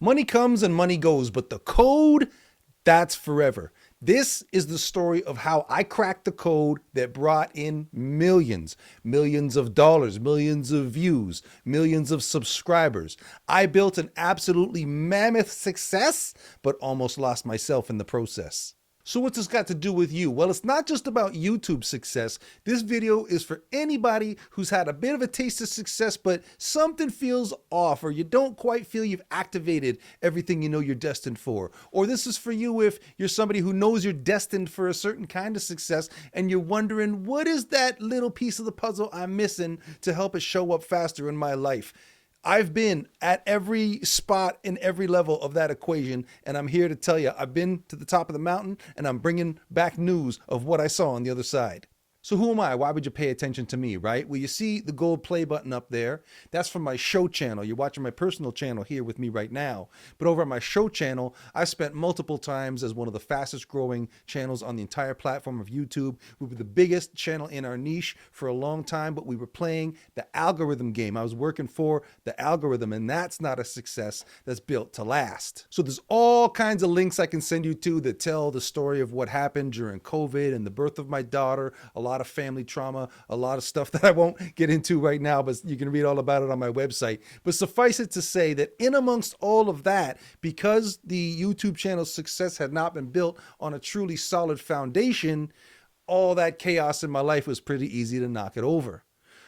Money comes and money goes, but the code, that's forever. This is the story of how I cracked the code that brought in millions, millions of dollars, millions of views, millions of subscribers. I built an absolutely mammoth success, but almost lost myself in the process. So what's this got to do with you? Well, it's not just about YouTube success. This video is for anybody who's had a bit of a taste of success, but something feels off, or you don't quite feel you've activated everything you know you're destined for. Or this is for you if you're somebody who knows you're destined for a certain kind of success and you're wondering, what is that little piece of the puzzle I'm missing to help it show up faster in my life? I've been at every spot in every level of that equation, and I'm here to tell you, I've been to the top of the mountain, and I'm bringing back news of what I saw on the other side. So who am I? Why would you pay attention to me, right? Well, you see the gold play button up there. That's from my show channel. You're watching my personal channel here with me right now. But over at my show channel, I spent multiple times as one of the fastest growing channels on the entire platform of YouTube. We were the biggest channel in our niche for a long time, but we were playing the algorithm game. I was working for the algorithm, and that's not a success that's built to last. So there's all kinds of links I can send you to that tell the story of what happened during COVID and the birth of my daughter, a lot of family trauma, a lot of stuff that I won't get into right now, but you can read all about it on my website. But suffice it to say that in amongst all of that, because the YouTube channel's success had not been built on a truly solid foundation, all that chaos in my life was pretty easy to knock it over.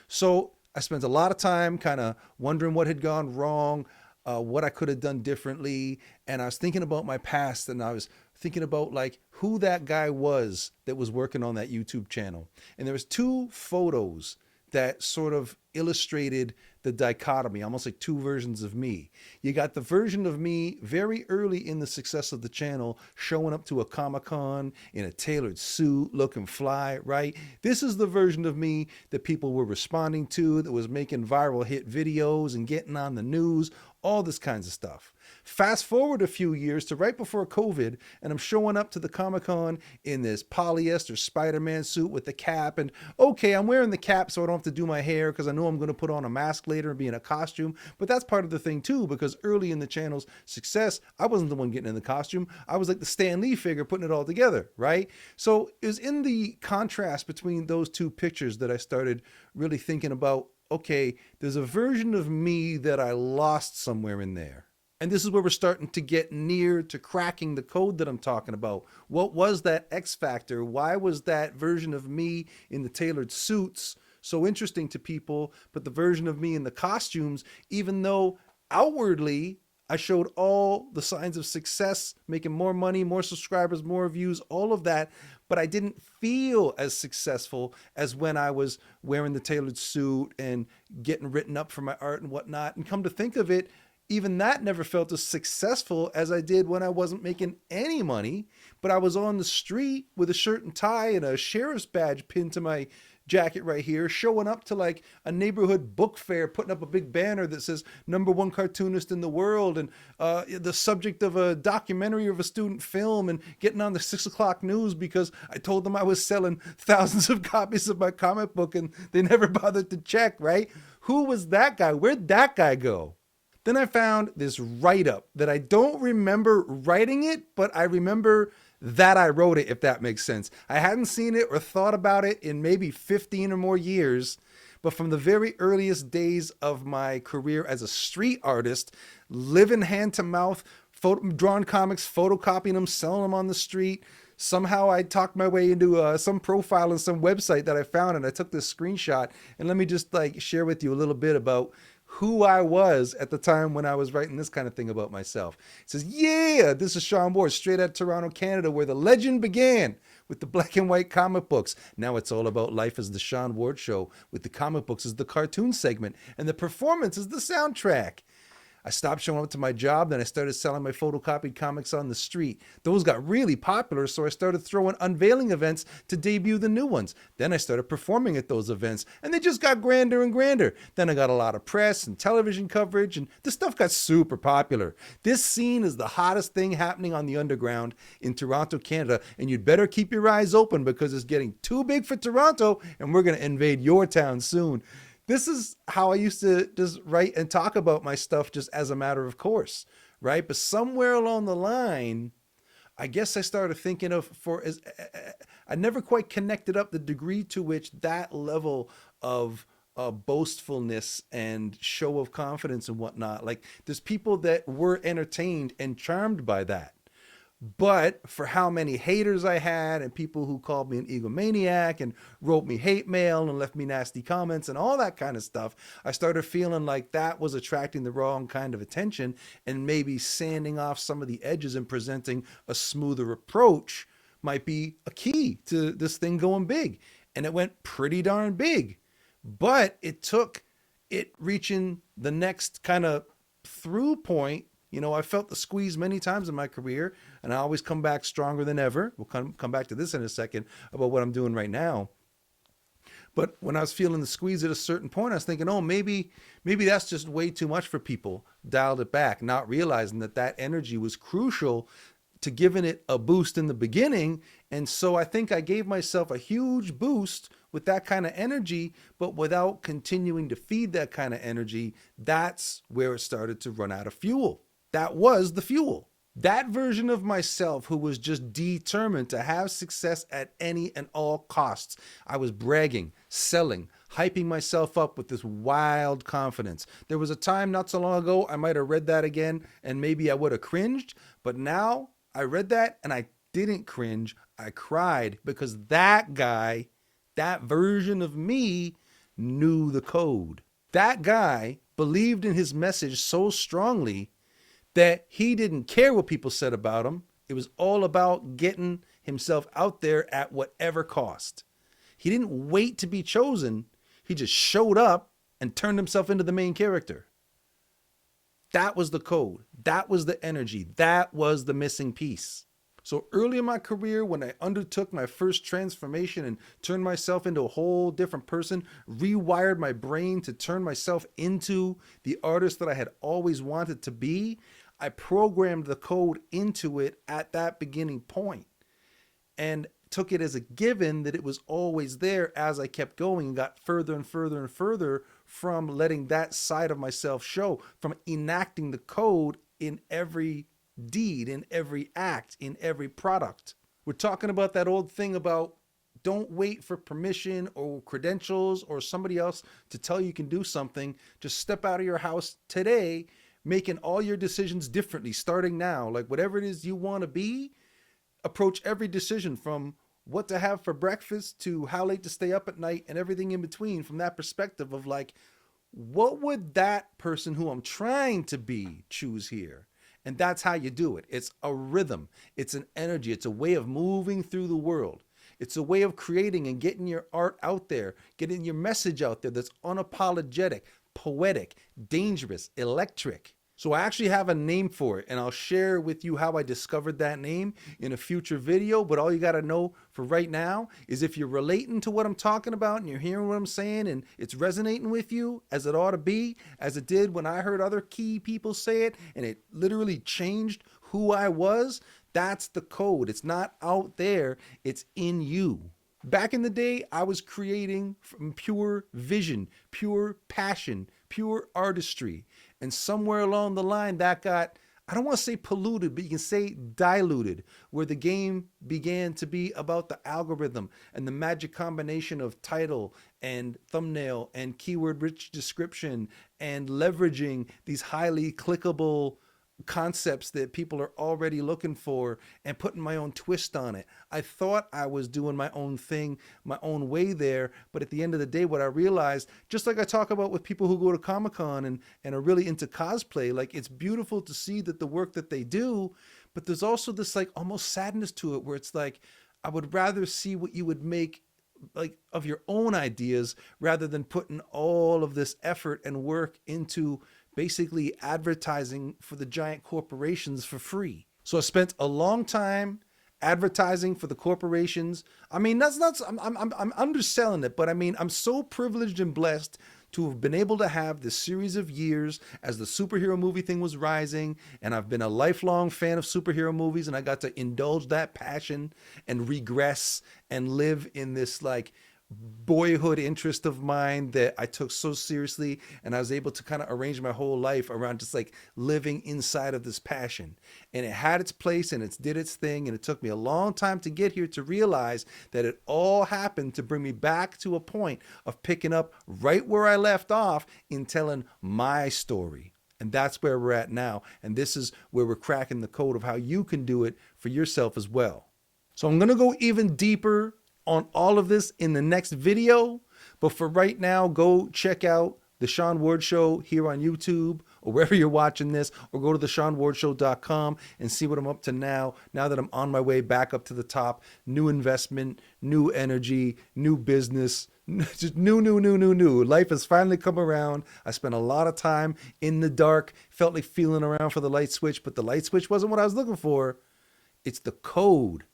So I spent a lot of time kind of wondering what had gone wrong, what I could have done differently. And I was thinking about my past, and I was thinking about like who that guy was that was working on that YouTube channel. And there was two photos that sort of illustrated the dichotomy, almost like two versions of me. You got the version of me very early in the success of the channel, showing up to a Comic-Con in a tailored suit, looking fly, right? This is the version of me that people were responding to, that was making viral hit videos and getting on the news, all this kinds of stuff. Fast forward a few years to right before COVID, and I'm showing up to the Comic-Con in this polyester Spider-Man suit with the cap, and okay, I'm wearing the cap so I don't have to do my hair because I know I'm going to put on a mask later and be in a costume, but that's part of the thing too, because early in the channel's success, I wasn't the one getting in the costume. I was like the Stan Lee figure putting it all together, right? So it was in the contrast between those two pictures that I started really thinking about, okay, there's a version of me that I lost somewhere in there. And this is where we're starting to get near to cracking the code that I'm talking about. What was that X factor? Why was that version of me in the tailored suits so interesting to people, but the version of me in the costumes, even though outwardly I showed all the signs of success, making more money, more subscribers, more views, all of that, but I didn't feel as successful as when I was wearing the tailored suit and getting written up for my art and whatnot. And come to think of it, even that never felt as successful as I did when I wasn't making any money, but I was on the street with a shirt and tie and a sheriff's badge pinned to my jacket right here, showing up to like a neighborhood book fair, putting up a big banner that says #1 cartoonist in the world, and the subject of a documentary of a student film, and getting on the 6 o'clock news because I told them I was selling thousands of copies of my comic book and they never bothered to check, right? Who was that guy? Where'd that guy go? Then I found this write-up that I don't remember writing it, but I remember that I wrote it, if that makes sense. I hadn't seen it or thought about it in maybe 15 or more years, but from the very earliest days of my career as a street artist, living hand to mouth, drawn comics, photocopying them, selling them on the street, somehow I talked my way into some profile on some website that I found, and I took this screenshot. And let me just like share with you a little bit about who I was at the time when I was writing this kind of thing about myself. It says, yeah, this is Sean Ward, straight out of Toronto, Canada, where the legend began with the black and white comic books. Now it's all about life as the Sean Ward Show, with the comic books as the cartoon segment, and the performance as the soundtrack. I stopped showing up to my job, then I started selling my photocopied comics on the street. Those got really popular, so I started throwing unveiling events to debut the new ones. Then I started performing at those events, and they just got grander and grander. Then I got a lot of press and television coverage, and this stuff got super popular. This scene is the hottest thing happening on the underground in Toronto, Canada, and you'd better keep your eyes open because it's getting too big for Toronto, and we're going to invade your town soon. This is how I used to just write and talk about my stuff just as a matter of course, right? But somewhere along the line, I guess I started thinking of for as I never quite connected up the degree to which that level of boastfulness and show of confidence and whatnot. Like there's people that were entertained and charmed by that. But for how many haters I had and people who called me an egomaniac and wrote me hate mail and left me nasty comments and all that kind of stuff, I started feeling like that was attracting the wrong kind of attention and maybe sanding off some of the edges and presenting a smoother approach might be a key to this thing going big. And it went pretty darn big. But it took it reaching the next kind of through point. You know, I felt the squeeze many times in my career, and I always come back stronger than ever. We'll come back to this in a second about what I'm doing right now. But when I was feeling the squeeze at a certain point, I was thinking, oh, maybe that's just way too much for people. Dialed it back, not realizing that that energy was crucial to giving it a boost in the beginning. And so I think I gave myself a huge boost with that kind of energy, but without continuing to feed that kind of energy. That's where it started to run out of fuel. That was the fuel. That version of myself who was just determined to have success at any and all costs. I was bragging, selling, hyping myself up with this wild confidence. There was a time not so long ago I might have read that again and maybe I would have cringed, but now I read that and I didn't cringe. I cried because that guy, that version of me, knew the code. That guy believed in his message so strongly that he didn't care what people said about him. It was all about getting himself out there at whatever cost. He didn't wait to be chosen. He just showed up and turned himself into the main character. That was the code. That was the energy. That was the missing piece. So early in my career, when I undertook my first transformation and turned myself into a whole different person, rewired my brain to turn myself into the artist that I had always wanted to be, I programmed the code into it at that beginning point and took it as a given that it was always there as I kept going and got further and further and further from letting that side of myself show, from enacting the code in every deed, in every act, in every product. We're talking about that old thing about don't wait for permission or credentials or somebody else to tell you can do something. Just step out of your house today, making all your decisions differently, starting now. Like whatever it is you want to be, approach every decision from what to have for breakfast to how late to stay up at night and everything in between from that perspective of like, what would that person who I'm trying to be choose here? And that's how you do it. It's a rhythm. It's an energy. It's a way of moving through the world. It's a way of creating and getting your art out there, getting your message out there that's unapologetic, poetic, dangerous, electric. So I actually have a name for it, and I'll share with you how I discovered that name in a future video. But all you got to know for right now is if you're relating to what I'm talking about and you're hearing what I'm saying and it's resonating with you as it ought to be, as it did when I heard other key people say it, and it literally changed who I was, that's the code. It's not out there, it's in you. Back in the day, I was creating from pure vision, pure passion, pure artistry. And somewhere along the line that got, I don't want to say polluted, but you can say diluted, where the game began to be about the algorithm and the magic combination of title and thumbnail and keyword rich description and leveraging these highly clickable concepts that people are already looking for and putting my own twist on it. I thought I was doing my own thing, my own way there. But at the end of the day, what I realized, just like I talk about with people who go to Comic-Con and are really into cosplay, like it's beautiful to see that the work that they do, but there's also this like almost sadness to it where it's like, I would rather see what you would make like of your own ideas rather than putting all of this effort and work into basically advertising for the giant corporations for free. So I spent a long time advertising for the corporations. I mean, that's not, I'm underselling it, but I mean, I'm so privileged and blessed to have been able to have this series of years as the superhero movie thing was rising. And I've been a lifelong fan of superhero movies, and I got to indulge that passion and regress and live in this like boyhood interest of mine that I took so seriously, and I was able to kind of arrange my whole life around just like living inside of this passion. And it had its place and it did its thing, and it took me a long time to get here to realize that it all happened to bring me back to a point of picking up right where I left off in telling my story. And that's where we're at now. And this is where we're cracking the code of how you can do it for yourself as well. So I'm going to go even deeper on all of this in the next video. But for right now, go check out The Sean Ward Show here on YouTube or wherever you're watching this, or go to theshawnwardshow.com and see what I'm up to now that I'm on my way back up to the top. New investment, new energy, new business, just new. Life has finally come around. I spent a lot of time in the dark, felt like feeling around for the light switch, but the light switch wasn't what I was looking for. It's the code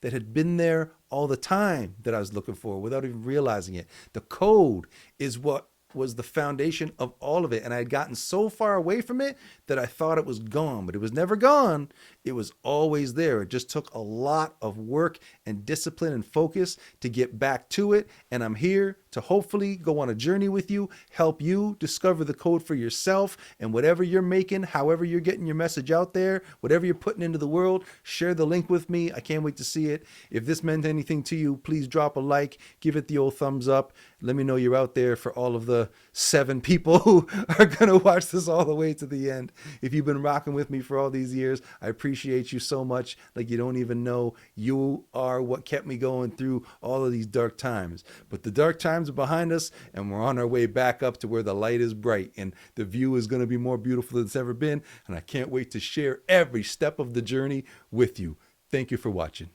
that had been there all the time that I was looking for without even realizing it. The code is what was the foundation of all of it. And I had gotten so far away from it that I thought it was gone, but it was never gone. It was always there. It just took a lot of work and discipline and focus to get back to it. And I'm here to hopefully go on a journey with you, help you discover the code for yourself, and whatever you're making, however you're getting your message out there, whatever you're putting into the world, share the link with me. I can't wait to see it. If this meant anything to you, please drop a like, give it the old thumbs up. Let me know you're out there for all of the 7 people who are going to watch this all the way to the end. If you've been rocking with me for all these years, I appreciate you so much. Like you don't even know. You are what kept me going through all of these dark times. But the dark times are behind us, and we're on our way back up to where the light is bright, and the view is going to be more beautiful than it's ever been. And I can't wait to share every step of the journey with you. Thank you for watching.